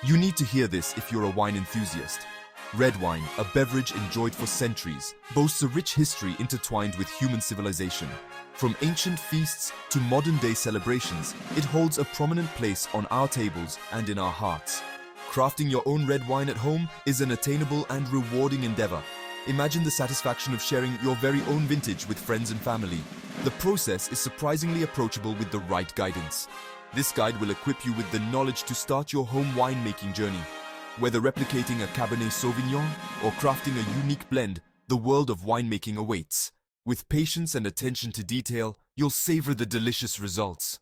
You need to hear this if you're a wine enthusiast. Red wine, a beverage enjoyed for centuries, boasts a rich history intertwined with human civilization. From ancient feasts to modern-day celebrations, it holds a prominent place on our tables and in our hearts. Crafting your own red wine at home is an attainable and rewarding endeavor. Imagine the satisfaction of sharing your very own vintage with friends and family. The process is surprisingly approachable with the right guidance. This guide will equip you with the knowledge to start your home winemaking journey. Whether replicating a Cabernet Sauvignon or crafting a unique blend, the world of winemaking awaits. With patience and attention to detail, you'll savor the delicious results.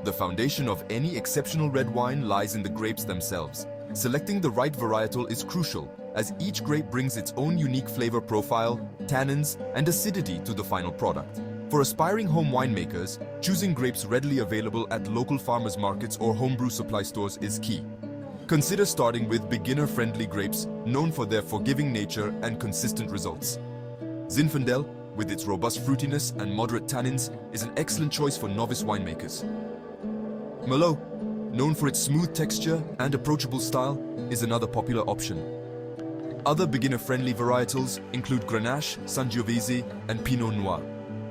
The foundation of any exceptional red wine lies in the grapes themselves. Selecting the right varietal is crucial, as each grape brings its own unique flavor profile, tannins, and acidity to the final product. For aspiring home winemakers, choosing grapes readily available at local farmers markets or homebrew supply stores is key. Consider starting with beginner-friendly grapes known for their forgiving nature and consistent results. Zinfandel, with its robust fruitiness and moderate tannins, is an excellent choice for novice winemakers. Merlot, known for its smooth texture and approachable style, is another popular option. Other beginner-friendly varietals include Grenache, Sangiovese, and Pinot Noir.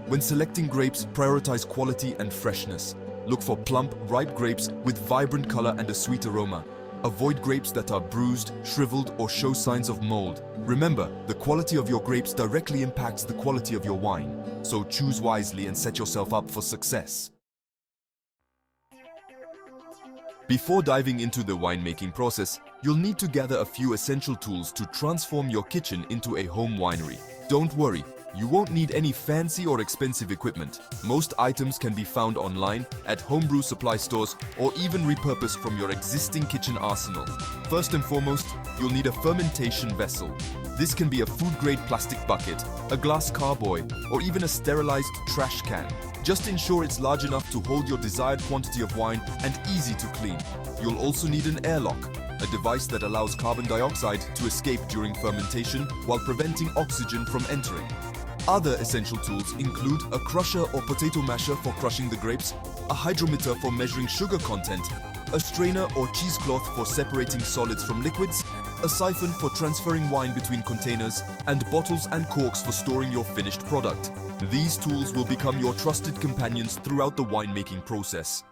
When selecting grapes, prioritize quality and freshness. Look for plump, ripe grapes with vibrant color and a sweet aroma. Avoid grapes that are bruised, shriveled, or show signs of mold. Remember, the quality of your grapes directly impacts the quality of your wine, so choose wisely and set yourself up for success. Before diving into the winemaking process, you'll need to gather a few essential tools to transform your kitchen into a home winery. Don't worry, you won't need any fancy or expensive equipment. Most items can be found online, at homebrew supply stores, or even repurposed from your existing kitchen arsenal. First and foremost, you'll need a fermentation vessel. This can be a food-grade plastic bucket, a glass carboy, or even a sterilized trash can. Just ensure it's large enough to hold your desired quantity of wine and easy to clean. You'll also need an airlock, a device that allows carbon dioxide to escape during fermentation while preventing oxygen from entering. Other essential tools include a crusher or potato masher for crushing the grapes, a hydrometer for measuring sugar content, a strainer or cheesecloth for separating solids from liquids, a siphon for transferring wine between containers, and bottles and corks for storing your finished product. These tools will become your trusted companions throughout the winemaking process.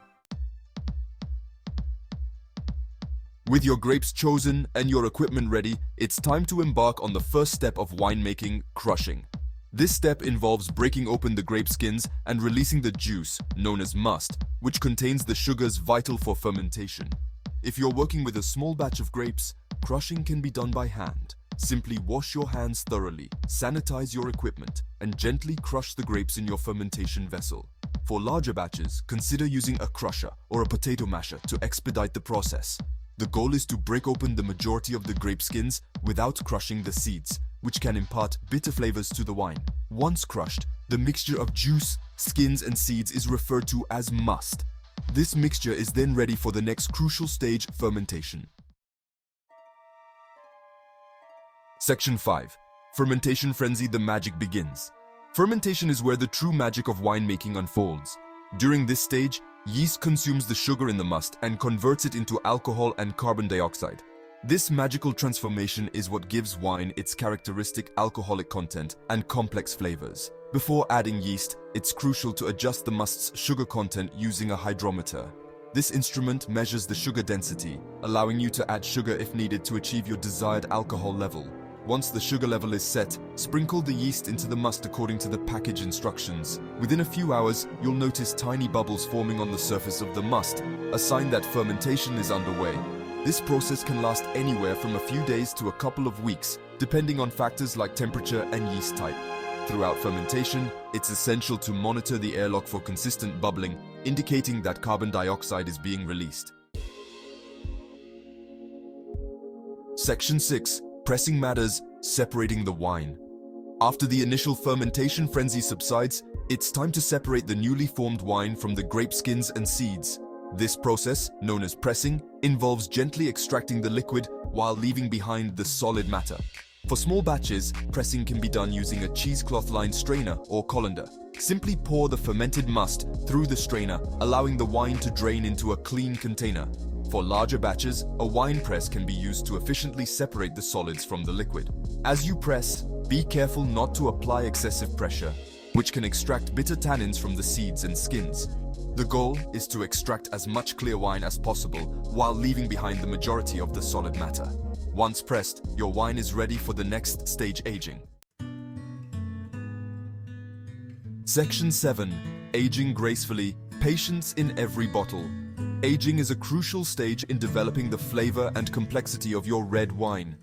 With your grapes chosen and your equipment ready, it's time to embark on the first step of winemaking, crushing. This step involves breaking open the grape skins and releasing the juice, known as must, which contains the sugars vital for fermentation. If you're working with a small batch of grapes, crushing can be done by hand. Simply wash your hands thoroughly, sanitize your equipment, and gently crush the grapes in your fermentation vessel. For larger batches, consider using a crusher or a potato masher to expedite the process. The goal is to break open the majority of the grape skins without crushing the seeds, which can impart bitter flavors to the wine. Once crushed, the mixture of juice, skins, and seeds is referred to as must. This mixture is then ready for the next crucial stage, fermentation. Section 5. Fermentation frenzy, the magic begins. Fermentation is where the true magic of winemaking unfolds. During this stage, yeast consumes the sugar in the must and converts it into alcohol and carbon dioxide. This magical transformation is what gives wine its characteristic alcoholic content and complex flavors. Before adding yeast, it's crucial to adjust the must's sugar content using a hydrometer. This instrument measures the sugar density, allowing you to add sugar if needed to achieve your desired alcohol level. Once the sugar level is set, sprinkle the yeast into the must according to the package instructions. Within a few hours, you'll notice tiny bubbles forming on the surface of the must, a sign that fermentation is underway. This process can last anywhere from a few days to a couple of weeks, depending on factors like temperature and yeast type. Throughout fermentation, it's essential to monitor the airlock for consistent bubbling, indicating that carbon dioxide is being released. Section 6. Pressing matters, separating the wine. After the initial fermentation frenzy subsides, it's time to separate the newly formed wine from the grape skins and seeds. This process, known as pressing, involves gently extracting the liquid while leaving behind the solid matter. For small batches, pressing can be done using a cheesecloth-lined strainer or colander. Simply pour the fermented must through the strainer, allowing the wine to drain into a clean container. For larger batches, a wine press can be used to efficiently separate the solids from the liquid. As you press, be careful not to apply excessive pressure, which can extract bitter tannins from the seeds and skins. The goal is to extract as much clear wine as possible while leaving behind the majority of the solid matter. Once pressed, your wine is ready for the next stage aging. Section 7. Aging gracefully. Patience in every bottle. Aging is a crucial stage in developing the flavor and complexity of your red wine.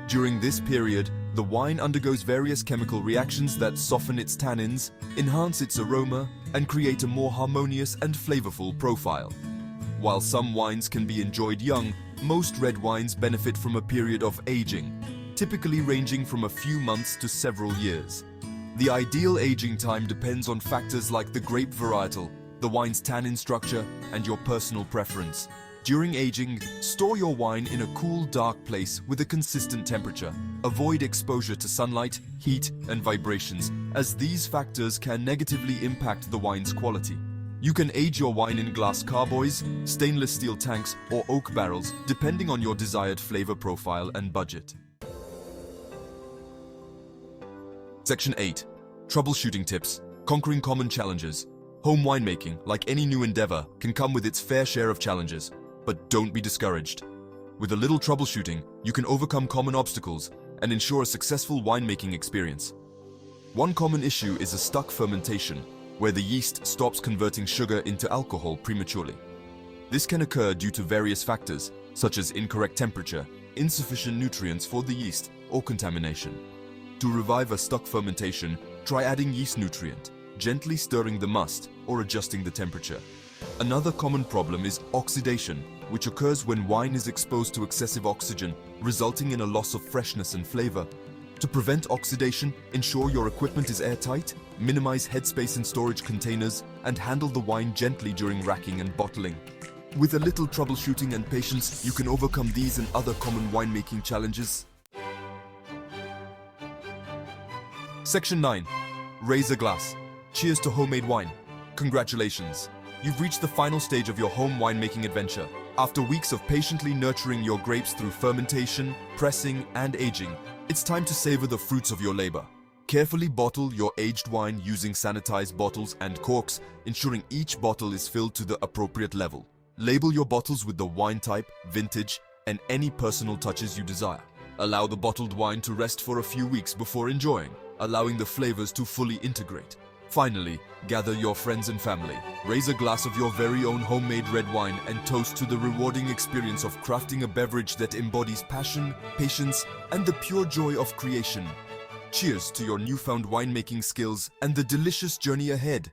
During this period, the wine undergoes various chemical reactions that soften its tannins, enhance its aroma, and create a more harmonious and flavorful profile. While some wines can be enjoyed young, most red wines benefit from a period of aging, typically ranging from a few months to several years. The ideal aging time depends on factors like the grape varietal, the wine's tannin structure, and your personal preference. During aging, store your wine in a cool, dark place with a consistent temperature. Avoid exposure to sunlight, heat, and vibrations, as these factors can negatively impact the wine's quality. You can age your wine in glass carboys, stainless steel tanks, or oak barrels, depending on your desired flavor profile and budget. Section 8. Troubleshooting tips. Conquering common challenges. Home winemaking, like any new endeavor, can come with its fair share of challenges, but don't be discouraged. With a little troubleshooting, you can overcome common obstacles and ensure a successful winemaking experience. One common issue is a stuck fermentation, where the yeast stops converting sugar into alcohol prematurely. This can occur due to various factors, such as incorrect temperature, insufficient nutrients for the yeast, or contamination. To revive a stuck fermentation, try adding yeast nutrient, gently stirring the must, or adjusting the temperature. Another common problem is oxidation, which occurs when wine is exposed to excessive oxygen, resulting in a loss of freshness and flavor. To prevent oxidation, ensure your equipment is airtight, minimize headspace in storage containers, and handle the wine gently during racking and bottling. With a little troubleshooting and patience, you can overcome these and other common winemaking challenges. Section 9. Raise a glass. Cheers to homemade wine. Congratulations. You've reached the final stage of your home winemaking adventure. After weeks of patiently nurturing your grapes through fermentation, pressing, and aging, it's time to savor the fruits of your labor. Carefully bottle your aged wine using sanitized bottles and corks, ensuring each bottle is filled to the appropriate level. Label your bottles with the wine type, vintage, and any personal touches you desire. Allow the bottled wine to rest for a few weeks before enjoying, allowing the flavors to fully integrate. Finally, gather your friends and family. Raise a glass of your very own homemade red wine and toast to the rewarding experience of crafting a beverage that embodies passion, patience, and the pure joy of creation. Cheers to your newfound winemaking skills and the delicious journey ahead.